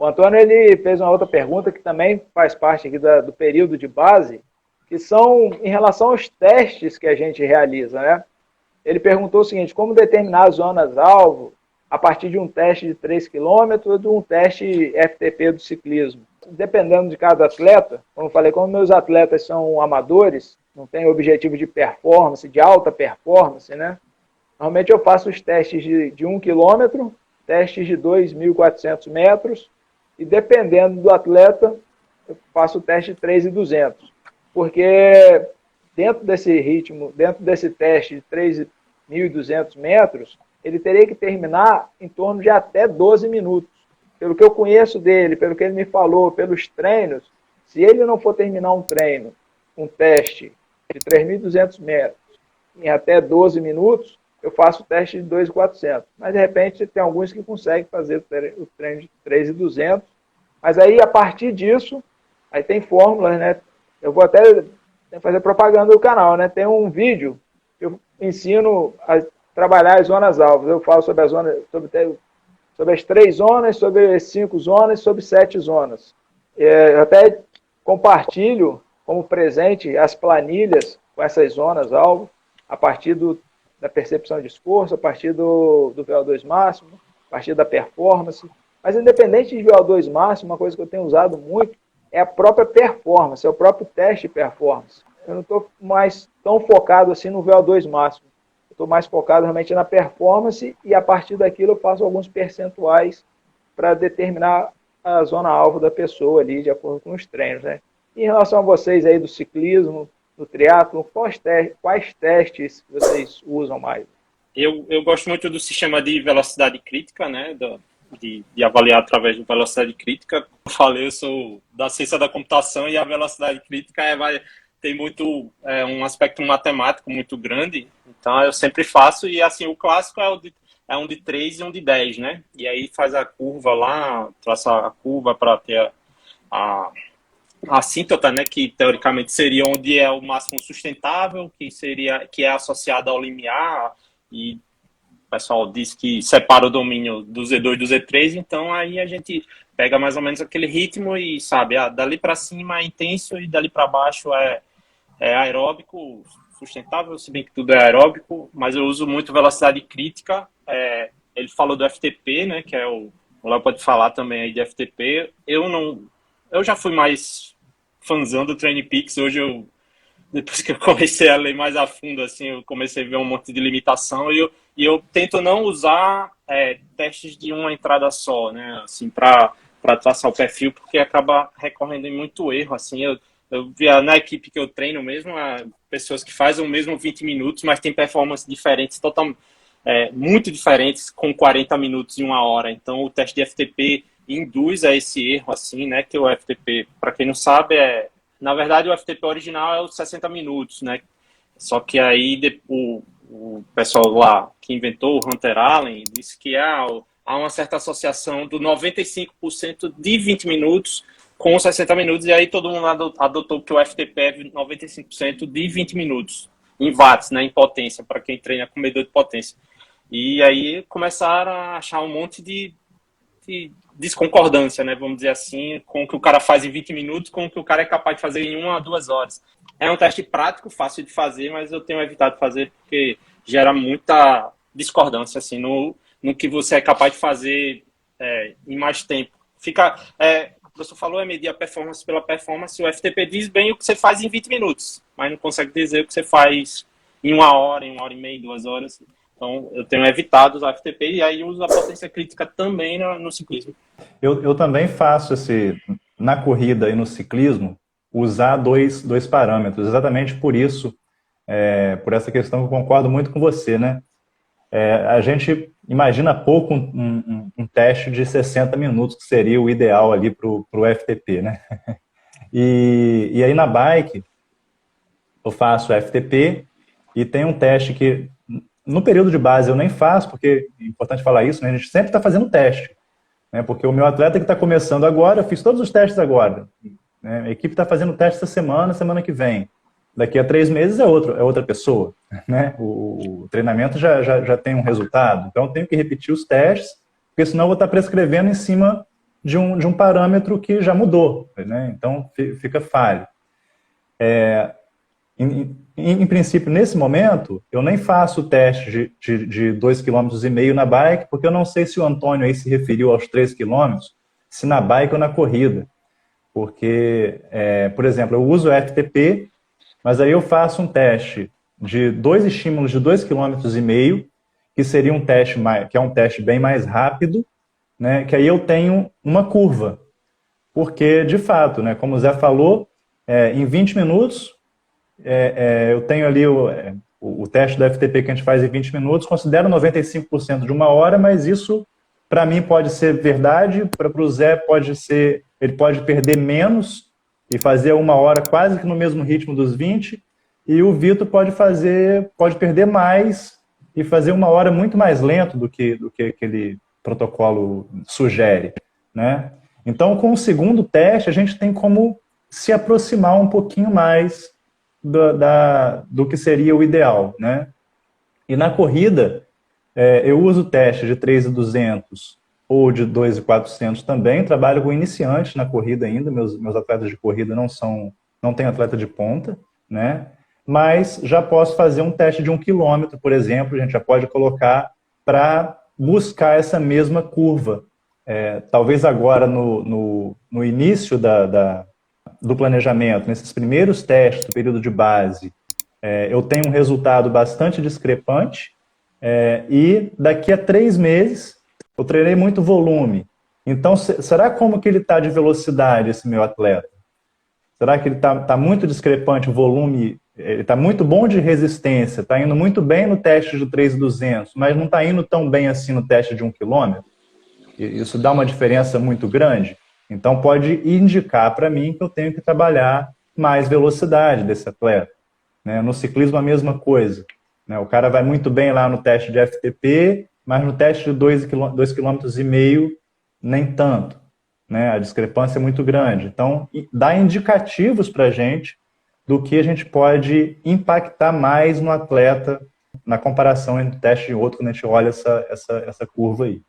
O Antônio ele fez uma outra pergunta que também faz parte aqui do período de base, que são em relação aos testes que a gente realiza, né? Ele perguntou o seguinte: como determinar as zonas-alvo a partir de um teste de 3 km ou de um teste FTP do ciclismo? Dependendo de cada atleta, como eu falei, como meus atletas são amadores, não têm objetivo de performance, de alta performance, né? Normalmente eu faço os testes de 1 km, testes de 2.400 metros, e dependendo do atleta, eu faço o teste de 3.200. Porque dentro desse ritmo, dentro desse teste de 3.200 metros, ele teria que terminar em torno de até 12 minutos. Pelo que eu conheço dele, pelo que ele me falou, pelos treinos, se ele não for terminar um treino, um teste de 3.200 metros em até 12 minutos, eu faço o teste de 2.400. Mas, de repente, tem alguns que conseguem fazer o treino de 3.200. Mas aí, a partir disso, aí tem fórmulas, né? Eu vou até fazer propaganda do canal, né? Tem um vídeo que eu ensino a trabalhar as zonas-alvos. Eu falo sobre as zonas, sobre as 3 zonas, sobre as 5 zonas, sobre 7 zonas. Eu até compartilho como presente as planilhas com essas zonas-alvo, a partir da percepção de esforço, a partir do VO2 máximo, a partir da performance. Mas independente de VO2 máximo, uma coisa que eu tenho usado muito é a própria performance, é o próprio teste de performance. Eu não estou mais tão focado assim no VO2 máximo. Eu estou mais focado realmente na performance e a partir daquilo eu faço alguns percentuais para determinar a zona-alvo da pessoa ali, de acordo com os treinos, né? Em relação a vocês aí do ciclismo, do triatlo, quais testes vocês usam mais? Eu gosto muito do sistema de velocidade crítica, né? De avaliar através de velocidade crítica. Como eu falei, eu sou da ciência da computação e a velocidade crítica tem muito um aspecto matemático muito grande. Então eu sempre faço, e assim, o clássico é um de 3 e um de 10, né? E aí faz a curva lá, traça a curva para ter a assíntota, né, que teoricamente seria onde é o máximo sustentável, que é associado ao limiar, e o pessoal diz que separa o domínio do Z2 do Z3, então aí a gente pega mais ou menos aquele ritmo e sabe, dali para cima é intenso e dali para baixo é aeróbico, sustentável, se bem que tudo é aeróbico, mas eu uso muito velocidade crítica. Ele falou do FTP, né, que é o Léo pode falar também aí de FTP. Eu já fui mais fãzão do TrainPix. Hoje depois que eu comecei a ler mais a fundo, assim, eu comecei a ver um monte de limitação e eu tento não usar testes de uma entrada só, né, assim, para traçar o perfil, porque acaba recorrendo em muito erro, assim. Eu via na equipe que eu treino mesmo, pessoas que fazem o mesmo 20 minutos, mas tem performances diferentes, muito diferentes, com 40 minutos e 1 hora. Então, o teste de FTP induz a esse erro, assim, né? Que o FTP, para quem não sabe, na verdade, o FTP original é os 60 minutos, né? Só que aí o pessoal lá que inventou, o Hunter Allen, disse que há uma certa associação do 95% de 20 minutos com 60 minutos, e aí todo mundo adotou que o FTP é 95% de 20 minutos, em watts, né? Em potência, para quem treina com medidor de potência. E aí começaram a achar um monte de desconcordância, né, vamos dizer assim, com o que o cara faz em 20 minutos, com o que o cara é capaz de fazer em 1 a 2 horas. É um teste prático, fácil de fazer, mas eu tenho evitado fazer porque gera muita discordância, assim, no que você é capaz de fazer em mais tempo. O professor falou, medir a performance pela performance. O FTP diz bem o que você faz em 20 minutos, mas não consegue dizer o que você faz em 1 hora, em 1 hora e meia, 2 horas. Então, eu tenho evitado usar FTP e aí uso a potência crítica também no ciclismo. Eu também faço na corrida e no ciclismo, usar dois parâmetros, exatamente por isso, por essa questão que eu concordo muito com você, né? A gente imagina pouco um teste de 60 minutos, que seria o ideal ali para o FTP, né? E aí na bike, eu faço FTP e tem um teste que no período de base eu nem faço, porque é importante falar isso, né? A gente sempre está fazendo teste, né? Porque o meu atleta que está começando agora, eu fiz todos os testes agora, né? A equipe está fazendo teste essa semana que vem. Daqui a 3 meses é outra pessoa, né? O treinamento já tem um resultado. Então eu tenho que repetir os testes, porque senão eu vou estar prescrevendo em cima de um parâmetro que já mudou, né? Então fica falho. Em princípio, nesse momento, eu nem faço o teste de 2,5 km na bike, porque eu não sei se o Antônio aí se referiu aos 3 km, se na bike ou na corrida. Porque, por exemplo, eu uso o FTP, mas aí eu faço um teste de 2 estímulos de 2,5 km, que seria um teste que é um teste bem mais rápido, né, que aí eu tenho uma curva. Porque, de fato, né, como o Zé falou, em 20 minutos, eu tenho ali o teste do FTP que a gente faz em 20 minutos, considero 95% de uma hora, mas isso, para mim, pode ser verdade, para o Zé pode ser, ele pode perder menos e fazer uma hora quase que no mesmo ritmo dos 20, e o Vitor pode perder mais e fazer uma hora muito mais lento do que aquele protocolo sugere, né? Então, com o segundo teste, a gente tem como se aproximar um pouquinho mais do que seria o ideal, né? E na corrida, eu uso o teste de 3.200 ou de 2.400 também, trabalho com iniciantes na corrida ainda, meus atletas de corrida não têm atleta de ponta, né? Mas já posso fazer um teste de 1 km, por exemplo, a gente já pode colocar para buscar essa mesma curva. Talvez agora no início do planejamento, nesses primeiros testes do período de base, eu tenho um resultado bastante discrepante, e daqui a 3 meses eu treinei muito volume. Então, será como que ele está de velocidade, esse meu atleta? Será que ele está muito discrepante o volume? Ele está muito bom de resistência, está indo muito bem no teste de 3.200, mas não está indo tão bem assim no teste de 1 km? Isso dá uma diferença muito grande? Então, pode indicar para mim que eu tenho que trabalhar mais velocidade desse atleta, né? No ciclismo, a mesma coisa, né? O cara vai muito bem lá no teste de FTP, mas no teste de 2,5 km, nem tanto, né? A discrepância é muito grande. Então, dá indicativos para a gente do que a gente pode impactar mais no atleta na comparação entre um teste e outro, quando a gente olha essa curva aí.